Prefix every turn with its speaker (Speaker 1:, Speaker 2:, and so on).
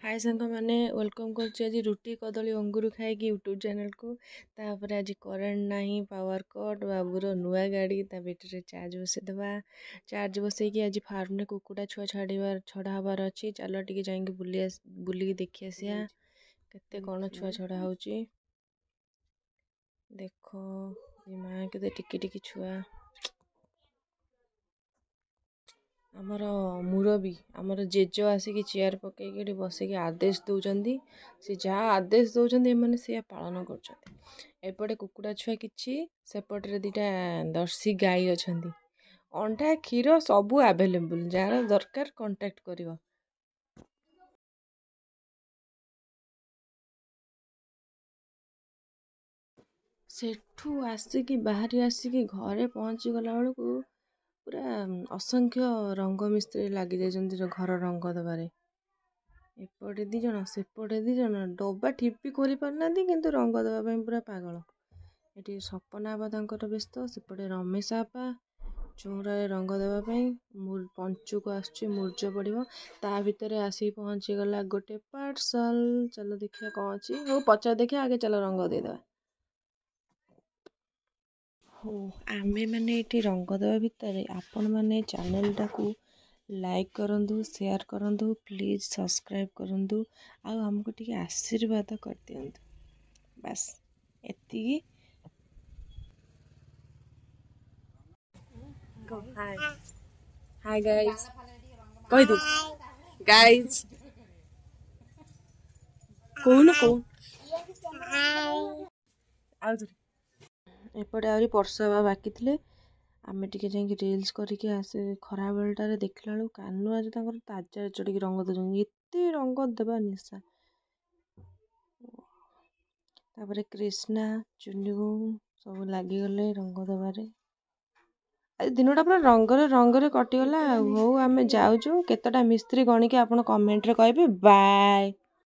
Speaker 1: हाय सांग मैंने वेलकम कर रुटी कदली अंगूर खाई यूट्यूब चैनल को तापर आज करेन्ट नहीं पावर कट बाबूर नुआ गाड़ी बैटेरी चार्ज बसईदे चार्ज बसईकि आज फार्म में कुकुड़ा छुआ छड़ा हबार अच्छी चल टे जाइए बुलिक देखी आसिया केते कौन छुआ छड़ा हो देख ये माँ के टिकी टिकी छुआ आमर मुरबी आमर जेज आसिक चेयर पकईकि बसिक आदेश दौरान सी जहाँ आदेश दौरान एम से पालन करपटे कुकुड़ा छुआ कि सेपटे दीटा दर्शी गाई अच्छा अंडा क्षीर सबू आभेलेबुल जार दरकार कांटेक्ट कर सेठू आसिक बाहरी आसिक घरे पहुँची गला बेलू पूरा असंख्य रंग मिस्त्री लगी जाइए घर रंग दबारे एपटे दी जन सेपटे दी जन डब्बा ठिपी खोली पारना किंतु रंग देवाई पूरा पागल ये सपना आपा तांकर व्यस्त सेपटे रमेश आपा चौरा रंग देवाई पंचुक आसूर्ज पड़ो ता भितर आसिक पहुँची गला गोटे पार्सल चलो देखिए कौन अच्छी हो पचार देखिए आगे चलो रंग देदेवा हो आमे मैंने ये रंग देवा भितर आपण मैंने चैनल टाकू लाइक करूँ शेयर करूँ प्लीज सब्सक्राइब करूँ आमको टी आशीर्वाद कर दिंतु बस एति हाय हाय गाइस कह दे गाइस कौन कौन एपटे आहरी परसा बाकी थे आमे टिके जाइए रिल्स करके आसे खरा बेलटारे देखला बेलू कानू आज ताजा चढ़ी रंग दे एत रंग देवा निशा तापर कृष्णा चुन्नू सब लगिगले रंग देवे आज दिनटा पूरा रंगरे कटिगला हो आमे जाऊँ केतटा मिस्त्री गणिकी आप कमेंट रे कहे बाय।